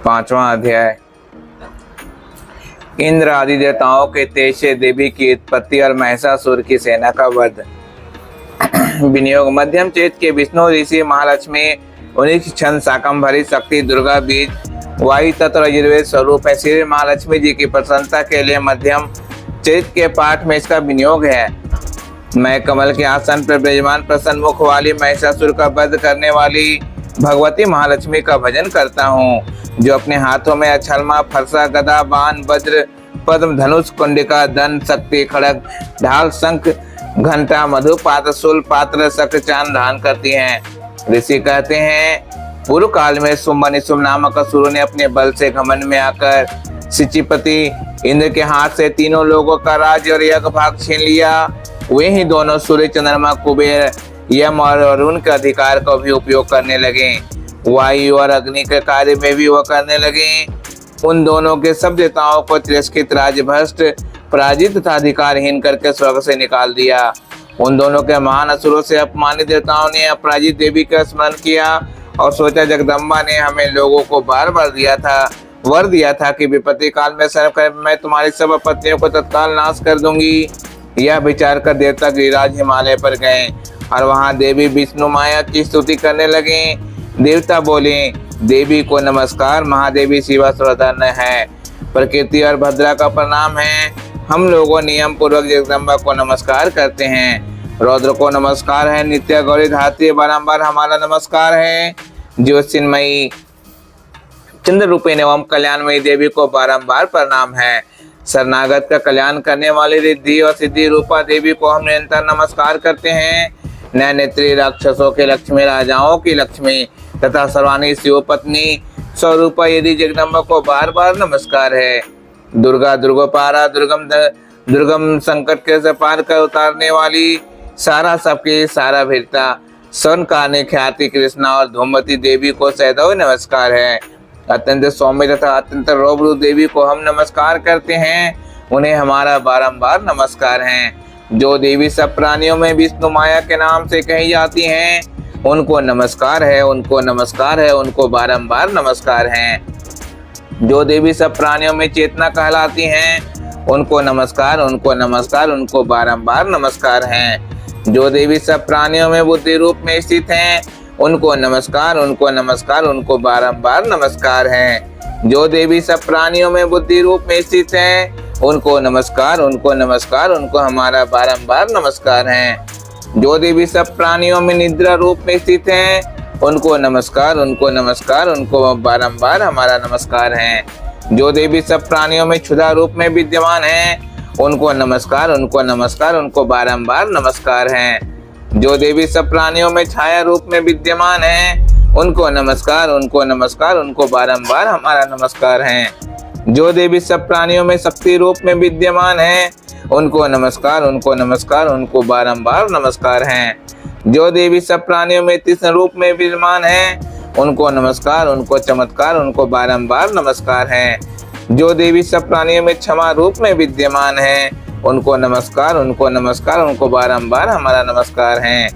पांचवा अध्याय। इंद्र आदि देवताओं के तेज से देवी की उत्पत्ति और महिषासुर की सेना का वध। विनियोग। मध्यम चेत के विष्णु ऋषि महालक्ष्मी उन्नीस छंद शाकंभरी शक्ति दुर्गा बीज वायु तत्व यजुर्वेद स्वरूप है। श्री महालक्ष्मी जी की प्रसन्नता के लिए मध्यम चैत के पाठ में इसका विनियोग है। मैं कमल के आसन पर विराजमान प्रसन्न मुख वाली महिषासुर का वध करने वाली भगवती महालक्ष्मी का भजन करता हूँ, जो अपने हाथों में अछलमा फरसा गदा बाण वज्र पद्म धनुष कुंडिका दंड शक्ति खड़ग ढाल शंख घंटा मधु पात्र शूल पात्र शक्र चांद धारण करती हैं। ऋषि कहते हैं, पूर्व काल में सुम्ब नामक असुर ने अपने बल से घमंड में आकर सिचिपति इंद्र के हाथ से तीनों लोगों का राज्य और यज्ञ भाग छीन लिया। वे ही दोनों सूर्य चंद्रमा कुबेर यम और अरुण के अधिकार का भी उपयोग करने लगे। वायु और अग्नि के कार्य में भी वह करने लगे। उन दोनों के सब देवताओं को तिरस्कृत राजभ्रष्ट पराजित तथा अधिकारहीन करके स्वर्ग से निकाल दिया। उन दोनों के महान असुरों से अपमानित देवताओं ने अपराजित देवी का स्मरण किया और सोचा, जगदम्बा ने हमें लोगों को बार बार वर दिया था कि विपत्ति काल में सर्व कर मैं तुम्हारी सब आपत्तियों को तत्काल नाश कर दूंगी। यह विचार कर देवता गिरिराज हिमालय पर गए और वहां देवी विष्णु माया की स्तुति करने लगे। देवता बोले, देवी को नमस्कार, महादेवी शिवा सर्वधन है, प्रकृति और भद्रा का प्रणाम है। हम लोगों नियम पूर्वक जगदम्बा को नमस्कार करते हैं। रौद्र को नमस्कार है, नित्य गौरी धात्री बारंबार हमारा नमस्कार है। ज्योतिर्मयी चंद्र रूपिणी एवं कल्याणमयी देवी को बारंबार प्रणाम है। शरणागत का कल्याण करने वाली रिद्धि और सिद्धि रूपा देवी को हम निरंतर नमस्कार करते हैं। नैनेत्री राक्षसों के लक्ष्मी राजाओं की लक्ष्मी तथा सर्वानी शिव पत्नी स्वरूपा यदि जगदम्बा को बार बार नमस्कार है। दुर्गा दुर्गोपारा दुर्गम संकट के से पार कर उतारने वाली सारा सबकी सारा भीरता सन काने ख्याति कृष्णा और धूमवती देवी को सदैव नमस्कार है। अत्यंत सौम्य तथा अत्यंत रोबरू देवी को हम नमस्कार करते हैं। उन्हें हमारा बारंबार नमस्कार है। जो देवी सब प्राणियों में विष्णु माया के नाम से कही जाती हैं, उनको नमस्कार है, उनको नमस्कार है, उनको बारंबार नमस्कार है। जो देवी सब प्राणियों में चेतना कहलाती हैं, उनको नमस्कार, उनको नमस्कार, उनको बारंबार नमस्कार है। जो देवी सब प्राणियों में बुद्धि रूप में स्थित हैं, उनको नमस्कार, उनको नमस्कार, उनको बारंबार नमस्कार है। जो देवी सब प्राणियों में बुद्धि रूप में स्थित हैं, उनको नमस्कार, उनको नमस्कार, उनको हमारा बारंबार नमस्कार है। जो देवी सब प्राणियों में निद्रा रूप में स्थित हैं, उनको नमस्कार, उनको नमस्कार, उनको बारंबार हमारा नमस्कार है। जो देवी सब प्राणियों में क्षुधा रूप में विद्यमान हैं, उनको नमस्कार, उनको नमस्कार, उनको बारंबार नमस्कार है। जो देवी सब प्राणियों में छाया रूप में विद्यमान हैं, उनको नमस्कार, उनको नमस्कार, उनको बारंबार हमारा नमस्कार है। जो देवी सब प्राणियों में शक्ति रूप में विद्यमान हैं, उनको नमस्कार, उनको नमस्कार, उनको बारंबार नमस्कार है। जो देवी सब प्राणियों में तीक्ष्ण रूप में विद्यमान हैं, उनको नमस्कार, उनको चमत्कार, उनको बारंबार नमस्कार है। जो देवी सब प्राणियों में क्षमा रूप में विद्यमान हैं, उनको नमस्कार, उनको नमस्कार, उनको बारंबार हमारा नमस्कार है।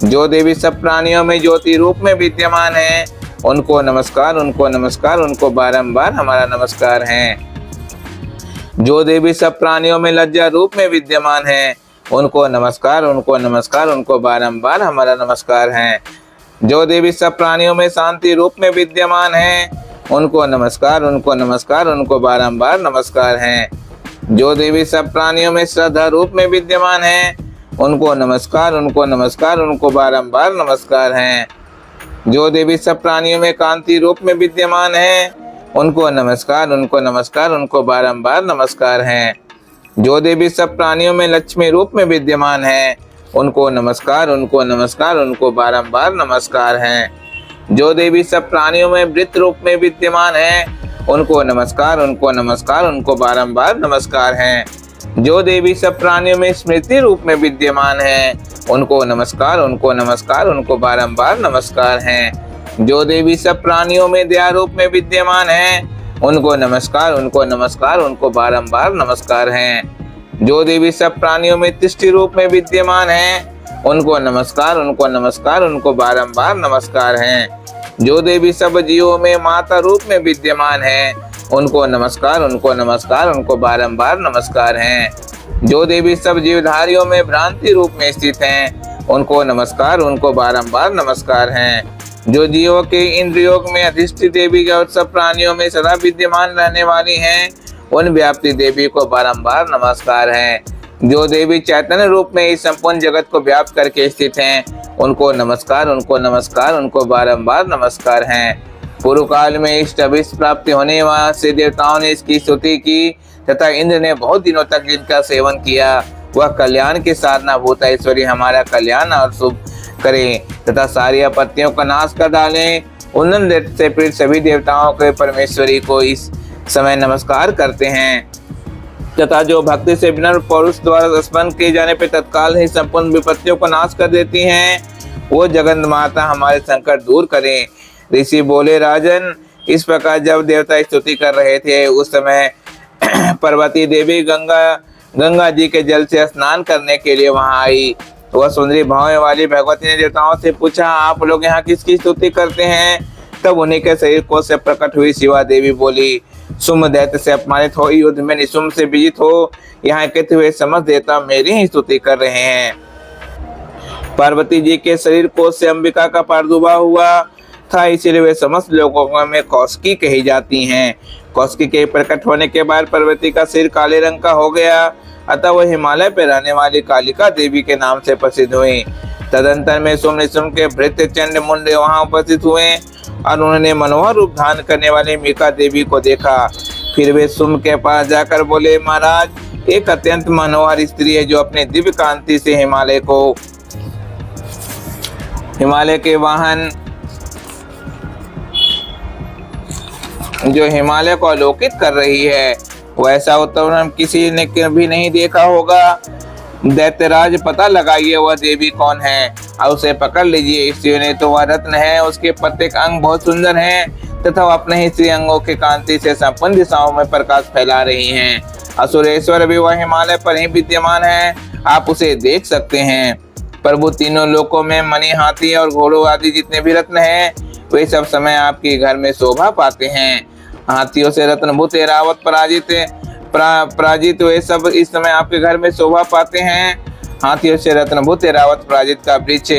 जो देवी सब प्राणियों में ज्योति रूप में विद्यमान हैं, उनको नमस्कार, उनको नमस्कार, उनको बारंबार हमारा नमस्कार है। जो देवी सब प्राणियों में लज्जा रूप में विद्यमान हैं, उनको नमस्कार, उनको नमस्कार, उनको बारंबार हमारा नमस्कार है। जो देवी सब प्राणियों में शांति रूप में विद्यमान हैं, उनको नमस्कार, उनको नमस्कार, उनको बारंबार नमस्कार है। जो देवी सब प्राणियों में श्रद्धा रूप में विद्यमान हैं, उनको नमस्कार, उनको नमस्कार, उनको बारंबार नमस्कार है। जो देवी सब प्राणियों में कांति रूप में विद्यमान हैं, उनको नमस्कार, उनको नमस्कार, उनको बारंबार नमस्कार है। जो देवी सब प्राणियों में लक्ष्मी रूप में विद्यमान हैं, उनको नमस्कार, उनको नमस्कार, उनको बारंबार नमस्कार है। जो देवी सब प्राणियों में वृत्त रूप में विद्यमान हैं, उनको नमस्कार, उनको नमस्कार, उनको बारंबार नमस्कार है। जो देवी सब प्राणियों में स्मृति रूप में विद्यमान हैं, उनको नमस्कार, उनको नमस्कार, उनको बारंबार नमस्कार है। जो देवी सब प्राणियों में दया रूप में विद्यमान हैं, उनको नमस्कार, उनको नमस्कार, उनको बारंबार नमस्कार है। जो देवी सब प्राणियों में तिष्ठि रूप में विद्यमान हैं, उनको नमस्कार, उनको नमस्कार, उनको बारंबार नमस्कार हैं। जो देवी सब जीवों में माता रूप में विद्यमान है, उनको नमस्कार, उनको नमस्कार, उनको बारंबार नमस्कार हैं। जो देवी सब जीवधारियों में भ्रांति रूप में स्थित हैं, उनको नमस्कार, उनको बारंबार नमस्कार हैं। जो जीवों के इंद्रियों में अधिष्ठित देवी और सब प्राणियों में सदा विद्यमान रहने वाली हैं, उन व्याप्ति देवी को बारंबार नमस्कार हैं। जो देवी चैतन्य रूप में इस संपूर्ण जगत को व्याप्त करके स्थित हैं, उनको नमस्कार, उनको नमस्कार, उनको बारंबार नमस्कार हैं। पूर्व काल में इष्ट अभीष्ट प्राप्ति होने से देवताओं ने इसकी स्तुति की तथा इंद्र ने बहुत दिनों तक इनका सेवन किया। वह कल्याण की साधना भूत ऐश्वर्य हमारा कल्याण और शुभ करें तथा सारी आपत्तियों का नाश कर डालें। उन्नत से पीड़ित सभी देवताओं के परमेश्वरी को इस समय नमस्कार करते हैं तथा जो भक्ति से बिना पुरुष द्वारा स्मरण किए जाने पर तत्काल ही संपूर्ण विपत्तियों को नाश कर देती हैं, वो जगत माता हमारे संकट दूर करें। ऋषि बोले, राजन, इस प्रकार जब देवता स्तुति कर रहे थे उस समय पार्वती देवी गंगा जी के जल से स्नान करने के लिए वहां आई। तो वह सुंदरी भाव वाली भगवती ने देवताओं से पूछा, आप लोग यहाँ किसकी स्तुति करते हैं? तब उन्हीं के शरीर को से प्रकट हुई शिवा देवी बोली, सुम दैत्य से अपमानित हो, युद्ध में निशुम से विजित हो, यहाँ कहते हुए समझ देवता मेरी ही स्तुति कर रहे हैं। पार्वती जी के शरीर को से अंबिका का प्रादुर्भाव हुआ था, इसीलिए वे समस्त लोगों में कौशिकी कही जाती हैं। कौशिकी के प्रकट होने के बाद पार्वती का सिर काले रंग का हो गया, अतः वह हिमालय पर रहने वाली कालिका देवी के नाम से प्रसिद्ध हुई। तदंतर में सुम निशुम के भृत्य चंड मुंडे वहां उपस्थित हुए और उन्होंने मनोहर रूप धारण करने वाली मीका देवी को देखा। फिर वे सुम के पास जाकर बोले, महाराज, एक अत्यंत मनोहर स्त्री है जो अपने दिव्य कांति से हिमालय के वाहन जो हिमालय को आलोकित कर रही है, वैसा उत्तम किसी ने कभी नहीं देखा होगा। दैत्यराज, पता लगाइए वह देवी कौन है और उसे पकड़ लीजिए। स्त्रियों ने तो वह रत्न है, उसके प्रत्येक अंग बहुत सुंदर हैं तथा वह अपने ही स्त्री अंगों के कांति से संपूर्ण दिशाओं में प्रकाश फैला रही हैं। असुरेश्वर भी वह हिमालय पर ही विद्यमान है, आप उसे देख सकते हैं। प्रभु, तीनों लोकों में मणि, हाथी और घोड़ों आदि जितने भी रत्न हैं, वे सब समय आपके घर में शोभा पाते हैं। हाथियों से रत्नभूत एरावत पराजित वे सब इस समय आपके घर में शोभा पाते हैं। हाथियों से रत्नभूत एरावत पराजित का वृक्ष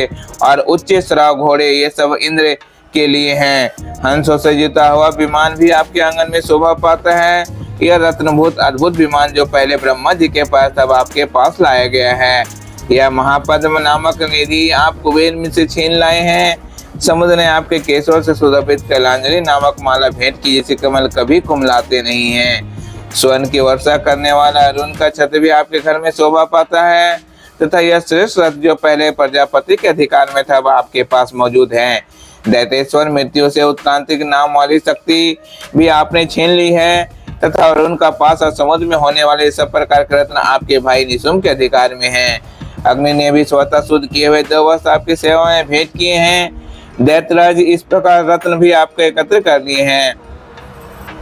और उच्च श्राव घोड़े ये सब इंद्र के लिए हैं। हंसों से जुता हुआ विमान भी आपके आंगन में शोभा पाता है। यह रत्नभूत अद्भुत विमान जो पहले ब्रह्मा जी के पास तब आपके पास लाया गया है। यह महापद्म नामक निधि आप कुबेर में से छीन लाए हैं। समुद्र ने आपके केसों से सुशोभित कैलांजलि नामक माला भेंट की, जिसे कमल कभी कुमलाते नहीं हैं। स्वर्ण की वर्षा करने वाला अरुण का छत्र भी आपके घर में शोभा पाता है तथा यह श्रेष्ठ रथ जो पहले प्रजापति के अधिकार में था वह आपके पास मौजूद है। दैतेश्वर मृत्यु से उत्क्रांति नाम वाली शक्ति भी आपने छीन ली है तथा अरुण का पास और समुद्र में होने वाले सब प्रकार के रत्न आपके भाई निशुम के अधिकार में है। अग्नि ने भी स्वतः शुद्ध किए हुए 2 वस्त्र आपकी सेवा में भेंट किए हैं। दैत्यराज, इस प्रकार रत्न भी आपको एकत्र कर लिए हैं।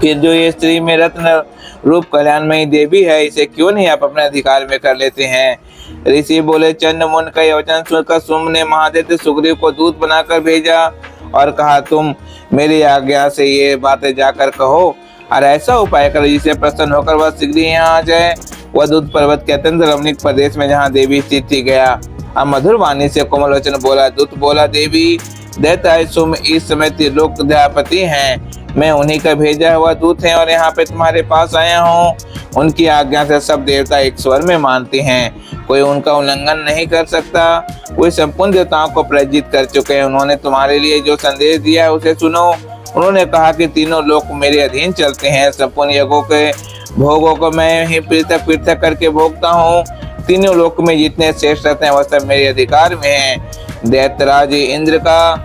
फिर जो ये स्त्री में रत्न रूप कल्याणमयी देवी है, इसे क्यों नहीं आप अपने अधिकार में कर लेते हैं? ऋषि बोले, चंड मुंड का वचन सुनकर सुम ने महादेव सुग्रीव को दूत बनाकर भेजा और कहा, तुम मेरी आज्ञा से ये बातें जाकर कहो और ऐसा उपाय करो जिसे प्रसन्न होकर वह शीघ्र यहाँ आ जाए। वह दूत पर्वत के अत्यंत रमणीक प्रदेश में जहाँ देवी स्थित थी गया और मधुर वाणी से कोमल वचन बोला। दूत बोला, देवी, दैत्य सुम इस समय त्रिलोक दयापति हैं, मैं उन्हीं का भेजा हुआ दूत है और यहाँ पे तुम्हारे पास आया हूँ। उनकी आज्ञा से सब देवता एक स्वर में मानते हैं, कोई उनका उल्लंघन नहीं कर सकता। वे संपूर्ण देवताओं को पराजित कर चुके हैं। उन्होंने तुम्हारे लिए जो संदेश दिया है उसे सुनो। उन्होंने कहा कि तीनों लोक मेरे अधीन चलते हैं, संपूर्ण यज्ञों के भोगों को मैं ही पृथक पृथक करके भोगता हूँ। तीनों लोक में जितने श्रेष्ठ रहते हैं वह सब मेरे अधिकार में हैं। दैत्यराज इंद्र का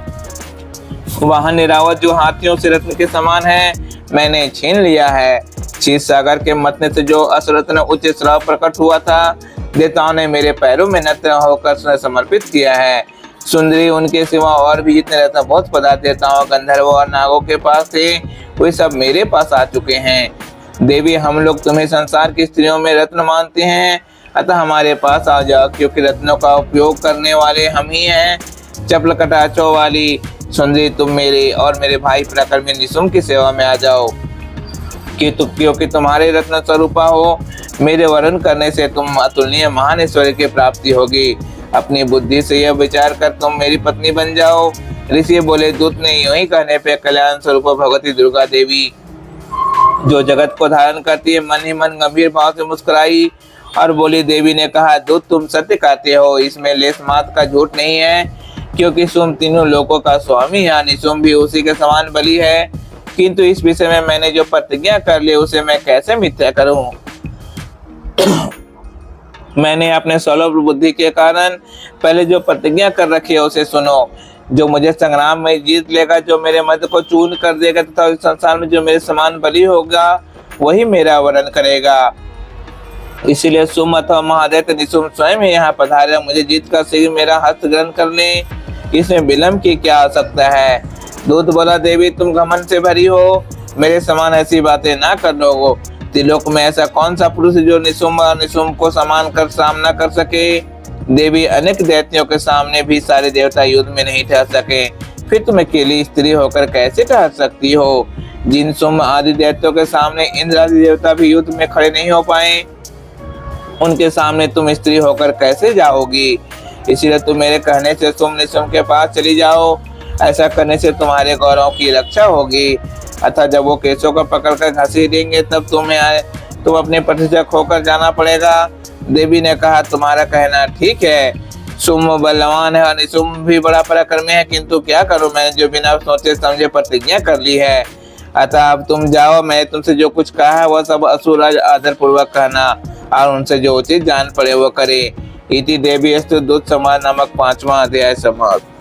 वाहन निरावत जो हाथियों से रत्न के समान है, मैंने छीन लिया है। क्षीर सागर के मतने से जो असरत्न उच्च श्राव प्रकट हुआ था, देवताओं ने मेरे पैरों में नत होकर समर्पित किया है। सुंदरी, उनके सिवा और भी जितने रत्न बहुत पदार्थ देवताओं, गंधर्वों और नागों के पास थे, वे सब मेरे पास आ चुके हैं। देवी, हम लोग तुम्हें संसार की स्त्रियों में रत्न मानते हैं अतः हमारे पास आ जाओ, क्योंकि रत्नों का उपयोग करने वाले हम ही हैं। चपल कटाचों वाली सुंदरी, तुम मेरे और मेरे भाई पराक्रमी निशुम्भ की सेवा में आ जाओ, क्योंकि तुम्हारे रत्न स्वरूपा हो। मेरे वरण करने से तुम अतुलनीय महान ऐश्वर्य की प्राप्ति होगी। अपनी बुद्धि से यह विचार कर तुम मेरी पत्नी बन जाओ। ऋषि बोले, दूत ने यूं ही कहने पे कल्याण स्वरूप भगवती दुर्गा देवी, जो जगत को धारण करती है, मन ही मन गंभीर भाव से मुस्कुराई और बोली। देवी ने कहा, दूत तुम सत्य कहते हो, इसमें लेस मात्र का झूठ नहीं है, क्योंकि तुम तीनों लोकों का स्वामी है। निशुम्भ भी उसी के समान बली है, किंतु इस विषय में मैंने जो प्रतिज्ञा कर ली उसे मैं कैसे मिथ्या करूं। मैंने अपने सुलभ बुद्धि के कारण पहले जो प्रतिज्ञा कर रखी है उसे सुनो। जो मुझे संग्राम में जीत लेगा, जो मेरे मद को चूर्ण कर देगा तथा इस संसार में जो मेरे समान बली होगा, वही मेरा वरण करेगा। इसीलिए सुम अथवा महादैत्य निशुम्भ स्वयं ही यहाँ पधारे, मुझे जीत कर शीघ्र मेरा हस्त ग्रहण कर ले। इसमें विलंब की क्या आवश्यकता है। दूत बोला, देवी तुम घमंड से भरी हो, मेरे समान ऐसी बातें ना कर लोगो। त्रिलोक में ऐसा कौन सा पुरुष जो निशुम्भ को समान कर सामना कर सके। देवी, अनेक दैत्यों के सामने भी सारे देवता युद्ध में नहीं ठहर सके, फिर तुम अकेली स्त्री होकर कैसे ठहर सकती हो। जिन सुम आदि दैत्यों के सामने इंद्र आदि देवता भी युद्ध में खड़े नहीं हो पाए, उनके सामने तुम स्त्री होकर कैसे जाओगी। इसीलिए तुम मेरे कहने से तुम निशुम्भ के पास चली जाओ। ऐसा करने से तुम्हारे गौरव की रक्षा होगी। अतः जब वो केशों को पकड़कर घसीटेंगे तब तुम अपने पति से खोकर जाना पड़ेगा। देवी ने कहा, तुम्हारा कहना ठीक है। सुम बलवान है और निशुम्भ भी बड़ा पराक्रमी है, किंतु क्या करूं, मैंने जो बिना सोचे समझे प्रतिज्ञा कर ली है। अतः अब तुम जाओ, मैंने तुमसे जो कुछ कहा है वह सब असुरराज आदर पूर्वक कहना और उनसे जो उचित जान पड़े वो करे। इति देवी अस्तु दूत समाज नामक 5वां अध्याय समाप्त।